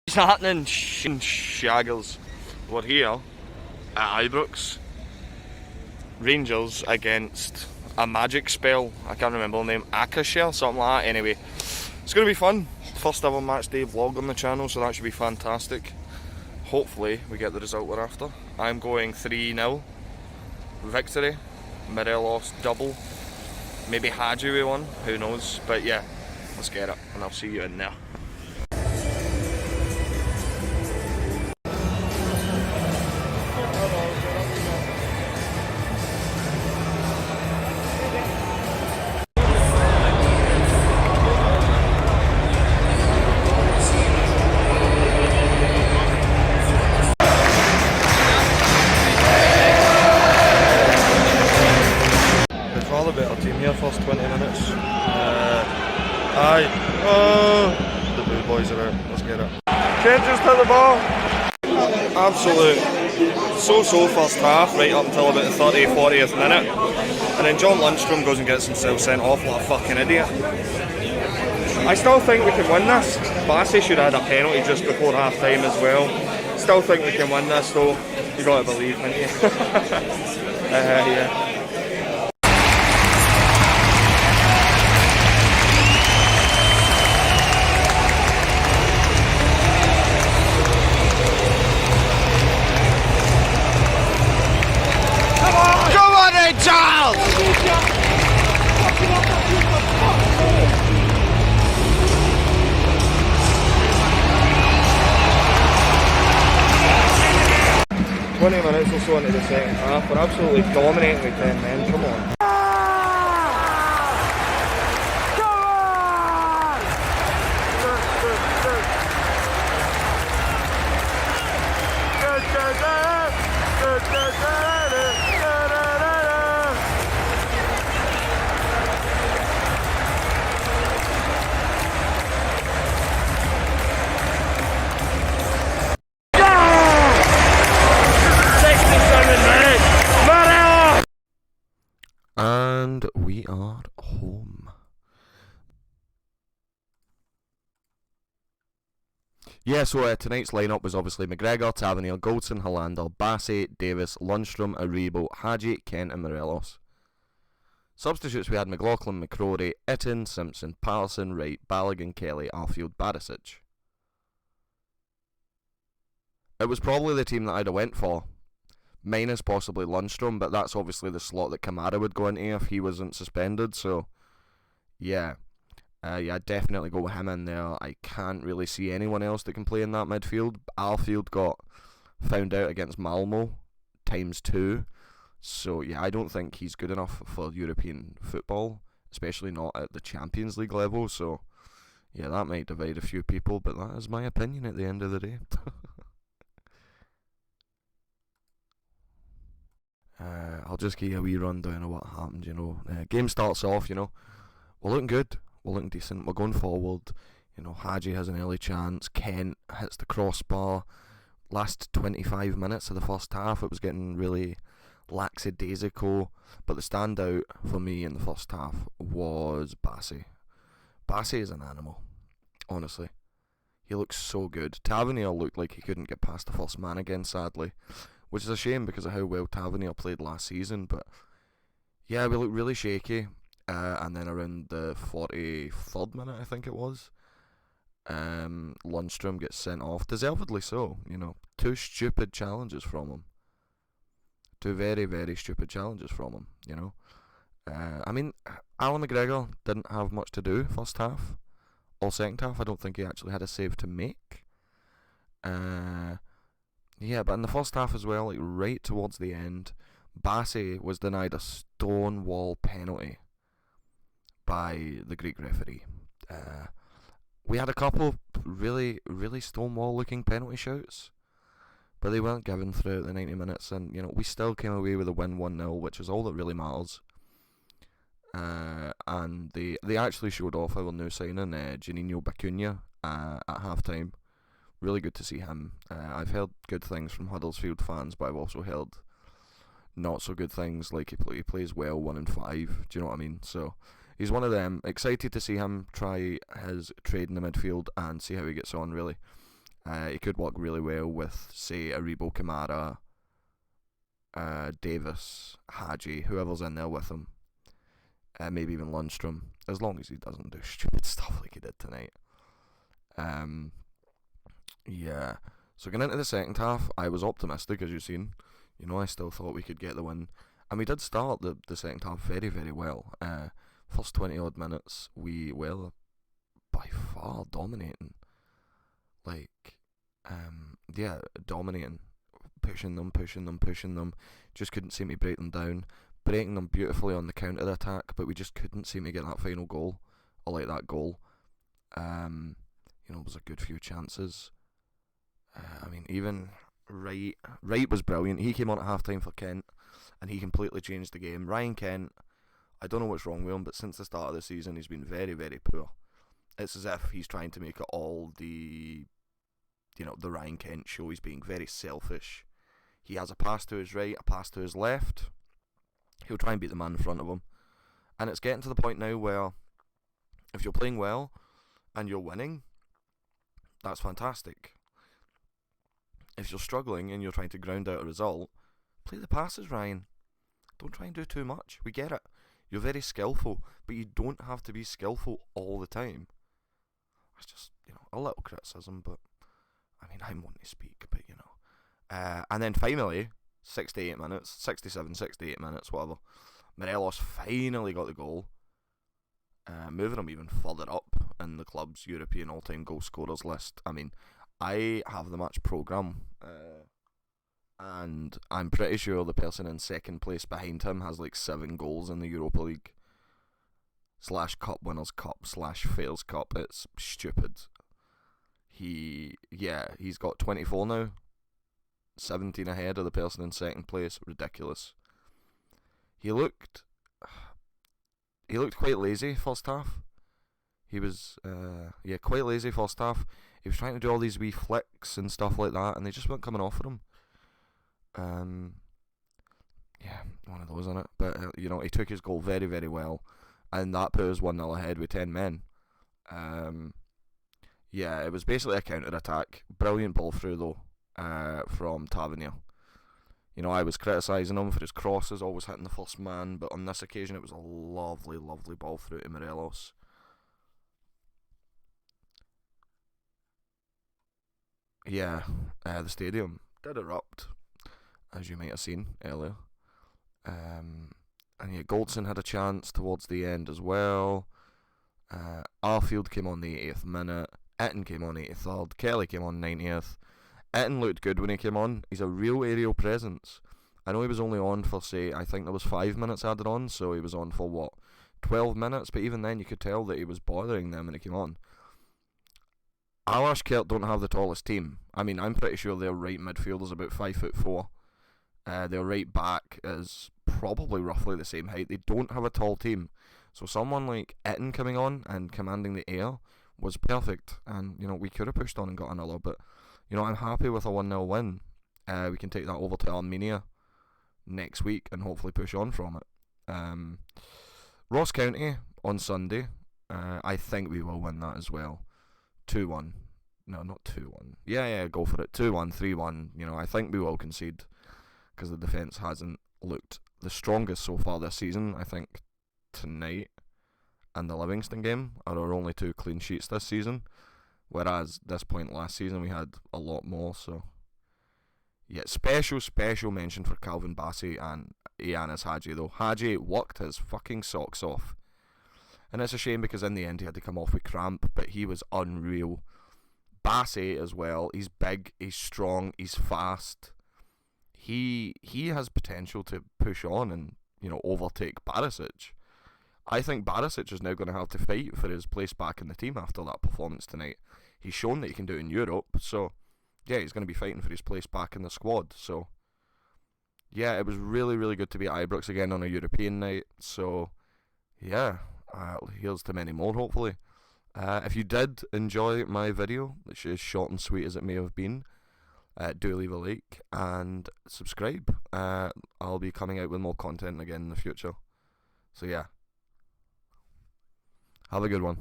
What's happening, shaggers? We're here at Ibrox. Rangers against a magic spell. I can't remember the name. Akasha, something like that. Anyway, it's going to be fun. First ever match day vlog on the channel, so that should be fantastic. Hopefully we get the result we're after. I'm going 3-0 victory. Morelos double. Maybe Hadji with one, who knows. But yeah, let's get it and I'll see you in there. The better team here, first 20 minutes. The blue boys are out, let's get it. Kent just hit the ball. Absolute so-so first half, right up until about the 30th, 40th minute. And then John Lundstrom goes and gets himself sent off like a fucking idiot. I still think we can win this. Bassey should have had a penalty just before half time as well. Still think we can win this though. You gotta believe, haven't you? Yeah. Charles! 20 minutes or so into the second half, we're absolutely dominating with 10 men, come on. And we are home. Yeah, so tonight's lineup was obviously McGregor, Tavernier, Goldson, Hollander, Bassey, Davis, Lundstrom, Aribo, Hadji, Kent and Morelos. Substitutes we had McLaughlin, McCrory, Itten, Simpson, Patterson, Wright, Balogun, Kelly, Arfield, Barisic. It was probably the team that I'd have went for. Minus possibly Lundstrom, but that's obviously the slot that Kamara would go into if he wasn't suspended, so yeah. Yeah, definitely go with him in there. I can't really see anyone else that can play in that midfield. Alfield got found out against Malmo ×2, so yeah, I don't think he's good enough for European football, especially not at the Champions League level, so yeah, that might divide a few people, but that is my opinion at the end of the day. I'll just give you a wee rundown of what happened, game starts off, we're looking good, we're looking decent, we're going forward, Hadji has an early chance, Kent hits the crossbar. Last 25 minutes of the first half, it was getting really lackadaisical, but the standout for me in the first half was Bassey. Bassey is an animal, honestly. He looks so good. Tavernier looked like he couldn't get past the first man again, sadly, which is a shame because of how well Tavernier played last season, but yeah, we looked really shaky, and then around the 43rd minute, I think it was, Lundstrom gets sent off, deservedly so, two stupid challenges from him. Two very, very stupid challenges from him, I mean, Alan McGregor didn't have much to do first half, or second half. I don't think he actually had a save to make. Yeah, but in the first half as well, right towards the end, Bassey was denied a stonewall penalty by the Greek referee. We had a couple really, really stonewall looking penalty shouts, but they weren't given throughout the 90 minutes, and we still came away with a win 1-0, which is all that really matters. And they actually showed off our new signing, Juninho Bacuna, at half time. Really good to see him. I've heard good things from Huddersfield fans, but I've also heard not so good things, like he plays well 1 and 5, do you know what I mean? So he's one of them. Excited to see him try his trade in the midfield and see how he gets on, really. He could work really well with, say, Aribo Kamara, Davis, Hadji, whoever's in there with him. Maybe even Lundstrom, as long as he doesn't do stupid stuff like he did tonight. Yeah. So going into the second half, I was optimistic, as you've seen. I still thought we could get the win. And we did start the second half very, very well. First 20 odd minutes, we were by far dominating. Dominating. Pushing them. Just couldn't seem to break them down. Breaking them beautifully on the counter attack, but we just couldn't seem to get that final goal. I like that goal. It was a good few chances. Even Wright was brilliant. He came on at half-time for Kent, and he completely changed the game. Ryan Kent, I don't know what's wrong with him, but since the start of the season, he's been very, very poor. It's as if he's trying to make it all the Ryan Kent show. He's being very selfish. He has a pass to his right, a pass to his left. He'll try and beat the man in front of him. And it's getting to the point now where if you're playing well and you're winning, that's fantastic. If you're struggling and you're trying to ground out a result, play the passes, Ryan. Don't try and do too much. We get it. You're very skillful, but you don't have to be skillful all the time. It's just, a little criticism, but I'm one to speak, but and then finally, 68 minutes, whatever. Morelos finally got the goal, moving him even further up in the club's European all-time goal scorers list. I have the match programme, and I'm pretty sure the person in second place behind him has 7 goals in the Europa League / Cup Winners' Cup / Fairs Cup. It's stupid. He's got 24 now, 17 ahead of the person in second place. Ridiculous. He looked quite lazy first half. He was quite lazy first half. He was trying to do all these wee flicks and stuff like that, and they just weren't coming off for him. One of those, isn't it? But he took his goal very, very well, and that put us 1-0 ahead with 10 men. It was basically a counter attack. Brilliant ball through though, from Tavernier. I was criticising him for his crosses, always hitting the first man, but on this occasion it was a lovely, lovely ball through to Morelos. The stadium did erupt, as you might have seen earlier. Goldson had a chance towards the end as well. Arfield came on the 80th minute. Itten came on 83rd. Kelly came on 90th. Itten looked good when he came on. He's a real aerial presence. I know he was only on for, I think there was 5 minutes added on, so he was on for 12 minutes, but even then you could tell that he was bothering them when he came on. Alashkert don't have the tallest team. I'm pretty sure their right midfielder's about 5'4". Their right back is probably roughly the same height. They don't have a tall team. So someone like Itten coming on and commanding the air was perfect. And, we could have pushed on and got another, but, I'm happy with a 1-0 win. We can take that over to Armenia next week and hopefully push on from it. Ross County on Sunday, I think we will win that as well. 2-1. No, not 2-1. Yeah, go for it. 2-1, 3-1. I think we will concede because the defence hasn't looked the strongest so far this season. I think tonight and the Livingston game are our only 2 clean sheets this season, whereas this point last season we had a lot more. So special mention for Calvin Bassey and Ianis Hadji though. Hadji worked his fucking socks off, and it's a shame because in the end he had to come off with cramp, but he was unreal. Bassey as well, he's big, he's strong, he's fast. He has potential to push on and, overtake Barisic. I think Barisic is now going to have to fight for his place back in the team after that performance tonight. He's shown that he can do it in Europe, so he's going to be fighting for his place back in the squad. So it was really, really good to be at Ibrox again on a European night. So here's to many more, hopefully. If you did enjoy my video, which is short and sweet as it may have been, do leave a like and subscribe. I'll be coming out with more content again in the future. So have a good one.